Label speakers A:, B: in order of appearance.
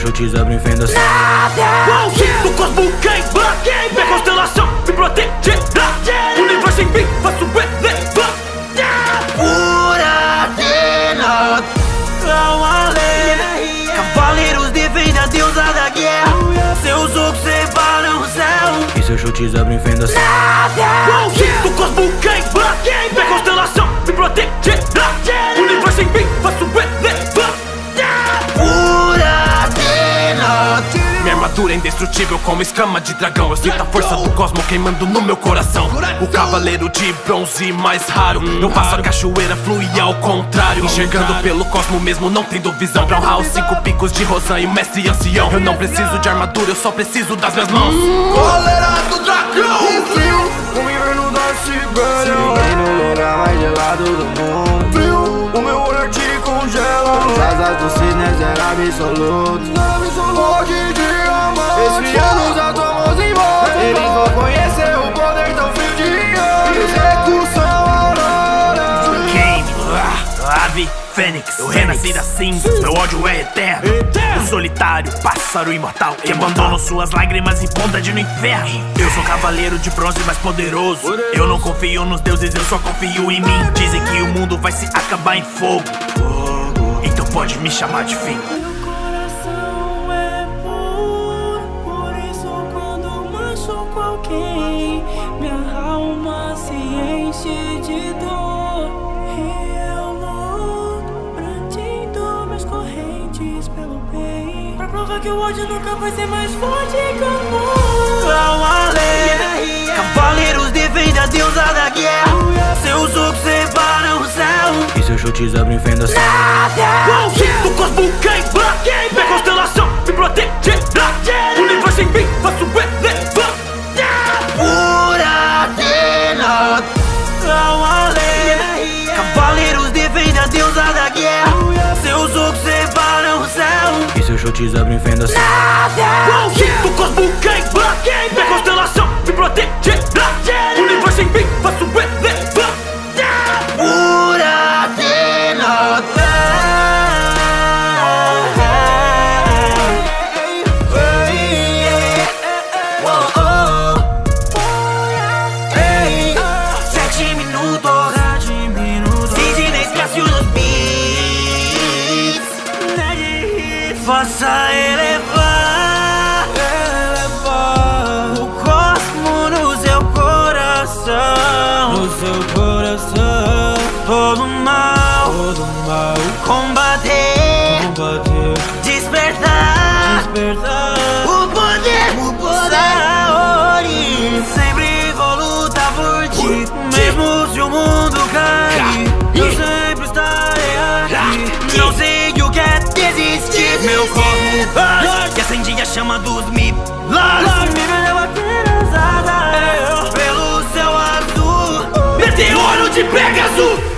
A: chutes abrem fendas.
B: Do cosmo queima, minha constelação me protegerá. Universo em mim, faço elevar.
C: Pura cena, alma lei. Cavaleiros defendem a deusa da guerra. Seus ocos separam o céu
A: E seus chutes abrem fendas.
B: Do cosmo queima, minha constelação me protegerá. Universo em mim, faço elevar.
C: Pura cena.
B: Minha armadura é indestrutível como escama de dragão. Eu sinto a força do cosmo queimando no meu coração. O cavaleiro de bronze mais raro. Eu faço a cachoeira fluir ao contrário, enxergando pelo cosmo mesmo não tendo visão. Brown House, 5 picos de Rosan e o mestre ancião. Eu não preciso de armadura, eu só preciso das minhas mãos.
C: Cólera do dragão. Frio, o inverno da Sibéria. Cheguei no lugar mais gelado do mundo. Frio, o meu olhar te congela. Os asas dos cisnes eram absolutos. Pode diamante, esfriando os átomos em volta. Eles vão conhecer o poder tão frio de execução aurora.
D: Kane, ave fênix, eu renasci da cinza. Meu ódio é eterno. O solitário, pássaro imortal que abandonam suas lágrimas em bondade no inferno. Eu sou cavaleiro de bronze mais poderoso. Eu não confio nos deuses, eu só confio em mim. Dizem que o mundo vai se acabar em fogo. Então pode me chamar de fim.
E: Minha alma se enche de dor e eu luto, brandindo meus correntes pelo bem, pra provar que o ódio nunca vai ser mais forte que o amor.
C: Alma lei, cavaleiros defendem a deusa da guerra. Seus ocos separam o céu
A: E seus chutes abrem fendas.
B: Do cosmo queima, minha constelação me protegerá. Universo em mim, faço elevar.
C: Pura cena, alma lei. Cavaleiros defendem a deusa da guerra. Seus ocos separam o céu
A: E seus chutes abrem fendas.
B: Do cosmo queima, minha constelação me protegerá. Universo em mim, faço elevar.
C: pura cena. Faça elevar o cosmo no seu coração, todo mal combater, despertar o poder, Saori. Sempre vou lutar por ti, mesmo se o mundo cair, eu sempre estarei aqui. Não sei o que é desistir.
D: Meu cosmo que acendia a chama dos
C: Me vendeu aquelas asas pelo céu azul,
B: Meteoro de Pegasus.